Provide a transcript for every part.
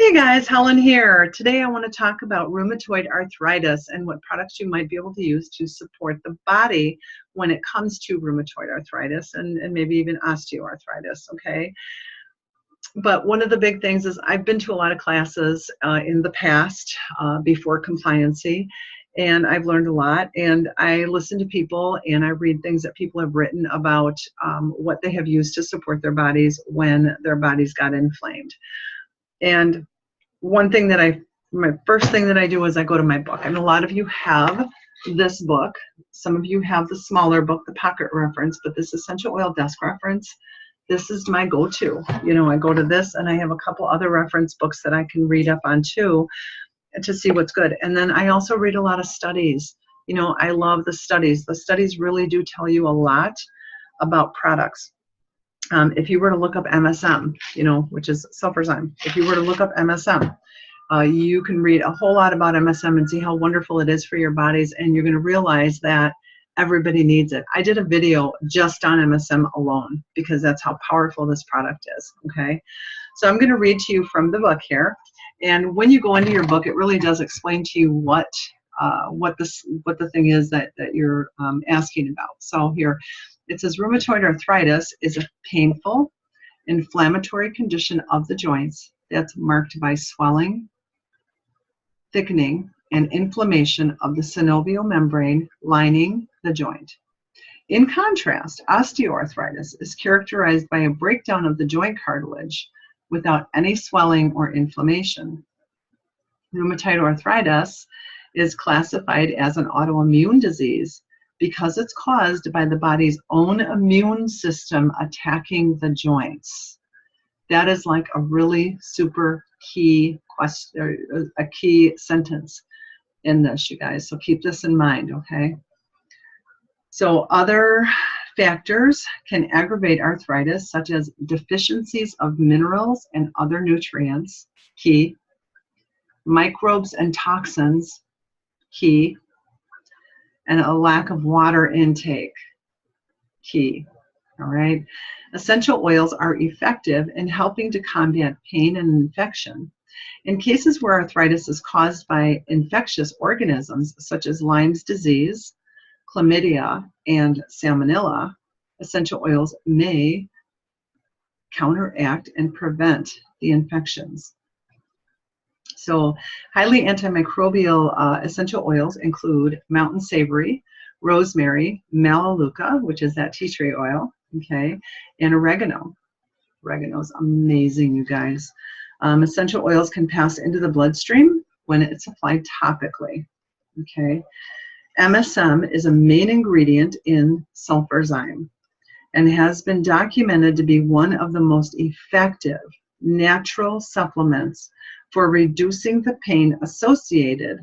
Hey guys, Helen here. Today I want to talk about rheumatoid arthritis and what products you might be able to use to support the body when it comes to rheumatoid arthritis and maybe even osteoarthritis, okay? But one of the big things is I've been to a lot of classes in the past before compliancy, and I've learned a lot, and I listen to people and I read things that people have written about what they have used to support their bodies when their bodies got inflamed. And my first thing that I do is I go to my book. And a lot of you have this book. Some of you have the smaller book, the pocket reference, but this essential oil desk reference, this is my go-to. You know, I go to this and I have a couple other reference books that I can read up on too to see what's good. And then I also read a lot of studies. You know, I love the studies. The studies really do tell you a lot about products. If you were to look up MSM, you know, which is Sulferzyme, if you were to look up MSM, you can read a whole lot about MSM and see how wonderful it is for your bodies, and you're going to realize that everybody needs it. I did a video just on MSM alone because that's how powerful this product is, okay? So I'm going to read to you from the book here, and when you go into your book, it really does explain to you what the thing is that you're asking about. So here, it says rheumatoid arthritis is a painful, inflammatory condition of the joints that's marked by swelling, thickening, and inflammation of the synovial membrane lining the joint. In contrast, osteoarthritis is characterized by a breakdown of the joint cartilage without any swelling or inflammation. Rheumatoid arthritis is classified as an autoimmune disease because it's caused by the body's own immune system attacking the joints. That is like a really super key question, a key sentence in this, you guys. So keep this in mind, okay? So other factors can aggravate arthritis, such as deficiencies of minerals and other nutrients, key, microbes and toxins, key, and a lack of water intake, key. All right. Essential oils are effective in helping to combat pain and infection. In cases where arthritis is caused by infectious organisms such as Lyme's disease, chlamydia, and salmonella, essential oils may counteract and prevent the infections. So highly antimicrobial essential oils include mountain savory, rosemary, melaleuca, which is that tea tree oil, okay, and oregano. Oregano is amazing, you guys. Essential oils can pass into the bloodstream when it's applied topically, okay. MSM is a main ingredient in Sulferzyme and has been documented to be one of the most effective natural supplements for reducing the pain associated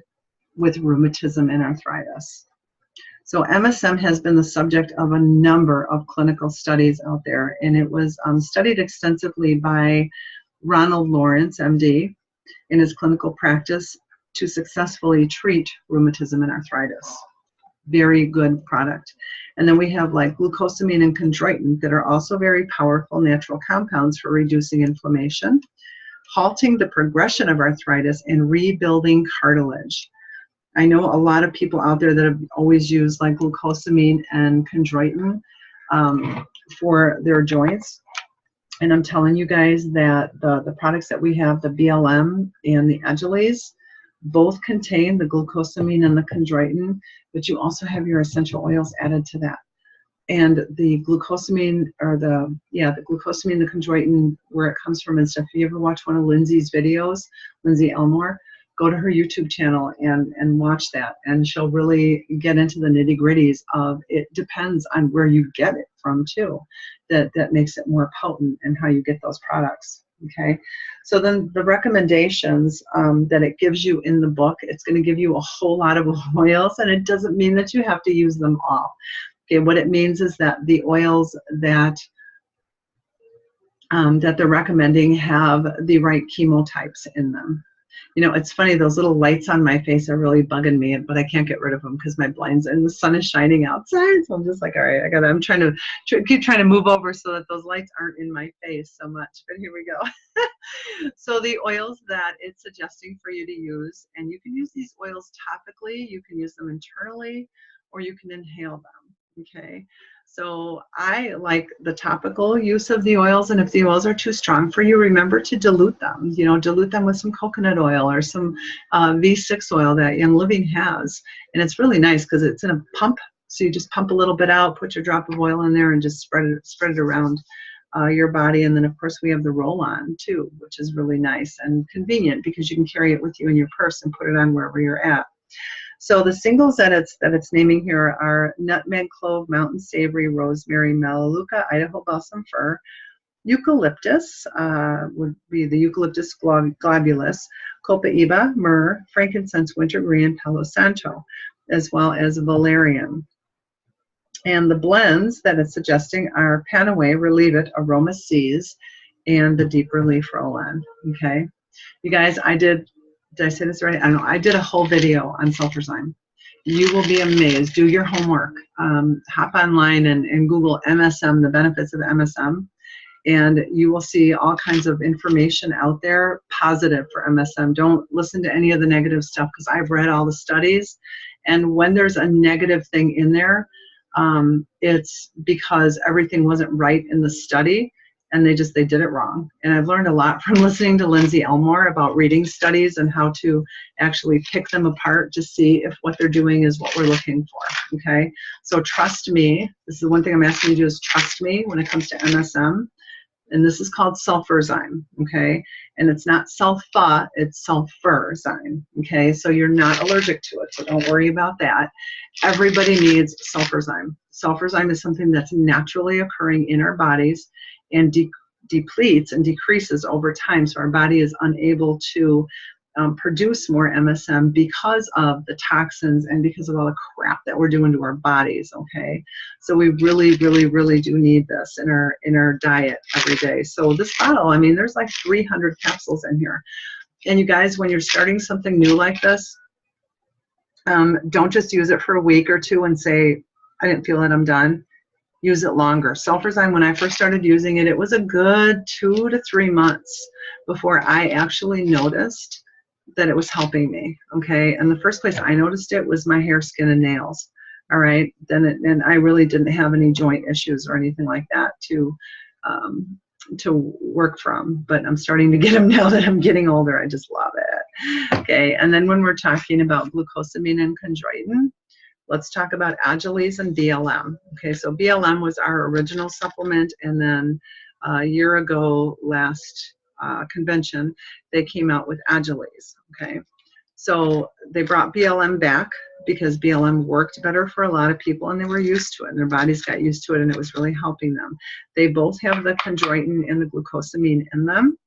with rheumatism and arthritis. So MSM has been the subject of a number of clinical studies out there, and it was studied extensively by Ronald Lawrence, MD, in his clinical practice to successfully treat rheumatism and arthritis. Very good product. And then we have like glucosamine and chondroitin that are also very powerful natural compounds for reducing inflammation, halting the progression of arthritis, and rebuilding cartilage. I know a lot of people out there that have always used like glucosamine and chondroitin for their joints. And I'm telling you guys that the products that we have, the BLM and the Agiles, both contain the glucosamine and the chondroitin, but you also have your essential oils added to that. And the glucosamine, or the glucosamine, the chondroitin, where it comes from and stuff. If you ever watch one of Lindsay's videos, Lindsay Elmore, go to her YouTube channel and watch that, and she'll really get into the nitty-gritties of it. Depends on where you get it from too, that makes it more potent and how you get those products. Okay, so then the recommendations that it gives you in the book, it's going to give you a whole lot of oils, and it doesn't mean that you have to use them all. Okay, what it means is that the oils that they're recommending have the right chemotypes in them. You know, it's funny, those little lights on my face are really bugging me, but I can't get rid of them because my blinds and the sun is shining outside. So I'm just like, all right, I'm trying to keep trying to move over so that those lights aren't in my face so much. But here we go. So the oils that it's suggesting for you to use, and you can use these oils topically, you can use them internally, or you can inhale them. Okay. So I like the topical use of the oils, and if the oils are too strong for you, remember to dilute them. You know, dilute them with some coconut oil or some V6 oil that Young Living has, and it's really nice because it's in a pump. So you just pump a little bit out, put your drop of oil in there, and just spread it around your body. And then of course we have the roll-on too, which is really nice and convenient because you can carry it with you in your purse and put it on wherever you're at. So the singles that it's naming here are nutmeg, clove, mountain savory, rosemary, melaleuca, Idaho balsam fir, eucalyptus would be the eucalyptus globulus, copaiba, myrrh, frankincense, wintergreen, palo santo, as well as valerian. And the blends that it's suggesting are Panaway, Relieve It, Aroma Seas, and the Deep Relief Roll-On. Okay, you guys, did I say this right? I don't know. I did a whole video on Sulferzyme. You will be amazed. Do your homework. Hop online and Google MSM, the benefits of MSM, and you will see all kinds of information out there positive for MSM. Don't listen to any of the negative stuff because I've read all the studies, and when there's a negative thing in there, it's because everything wasn't right in the study. And they did it wrong. And I've learned a lot from listening to Lindsay Elmore about reading studies and how to actually pick them apart to see if what they're doing is what we're looking for, okay? So trust me. This is the one thing I'm asking you to do is trust me when it comes to MSM. And this is called Sulferzyme, okay? And it's not sulfa, it's Sulferzyme, okay? So you're not allergic to it, so don't worry about that. Everybody needs Sulferzyme. Sulferzyme is something that's naturally occurring in our bodies and depletes and decreases over time, so our body is unable to produce more MSM because of the toxins and because of all the crap that we're doing to our bodies, okay? So we really, really, really do need this in our diet every day. So this bottle, I mean, there's like 300 capsules in here. And you guys, when you're starting something new like this, don't just use it for a week or two and say, I didn't feel it, I'm done. Use it longer. Sulferzyme, when I first started using it, it was a good 2 to 3 months before I actually noticed that it was helping me, okay? And the first place I noticed it was my hair, skin, and nails, all right? And I really didn't have any joint issues or anything like that to work from, but I'm starting to get them now that I'm getting older. I just love it, okay? And then when we're talking about glucosamine and chondroitin, let's talk about Agiles and BLM. Okay, so BLM was our original supplement, and then a year ago, last convention, they came out with Agiles. Okay, so they brought BLM back because BLM worked better for a lot of people, and they were used to it, and their bodies got used to it, and it was really helping them. They both have the chondroitin and the glucosamine in them.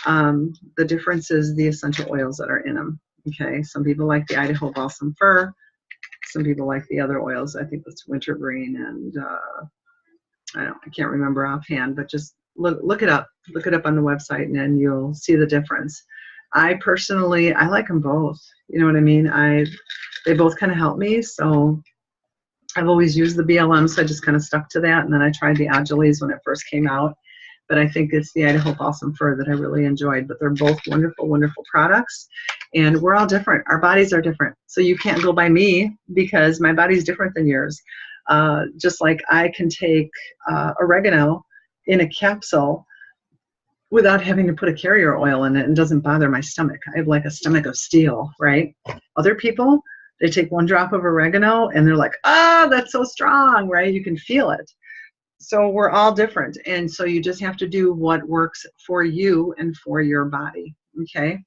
The difference is the essential oils that are in them. Okay, some people like the Idaho balsam fir. Some people like the other oils. I think it's wintergreen and I can't remember offhand, but just look it up. Look it up on the website and then you'll see the difference. I personally, I like them both. You know what I mean? They both kind of help me. So I've always used the BLM, so I just kind of stuck to that. And then I tried the Agiles when it first came out. But I think it's the Idaho balsam fir that I really enjoyed. But they're both wonderful, wonderful products. And we're all different. Our bodies are different. So you can't go by me because my body's different than yours. Just like I can take oregano in a capsule without having to put a carrier oil in it and doesn't bother my stomach. I have like a stomach of steel, right? Other people, they take 1 drop of oregano and they're like, oh, that's so strong, right? You can feel it. So we're all different. And so you just have to do what works for you and for your body, okay?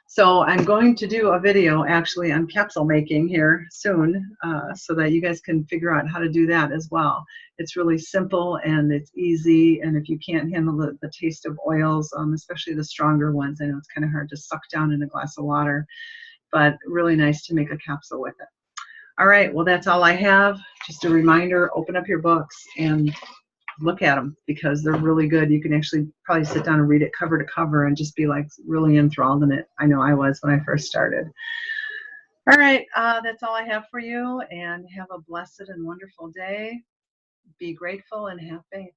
So I'm going to do a video actually on capsule making here soon so that you guys can figure out how to do that as well. It's really simple and it's easy, and if you can't handle the taste of oils, especially the stronger ones, I know it's kind of hard to suck down in a glass of water, but really nice to make a capsule with it. All right, well, that's all I have. Just a reminder, open up your books and look at them because they're really good. You can actually probably sit down and read it cover to cover and just be like really enthralled in it. I know I was when I first started. All right, that's all I have for you, and have a blessed and wonderful day. Be grateful and have faith.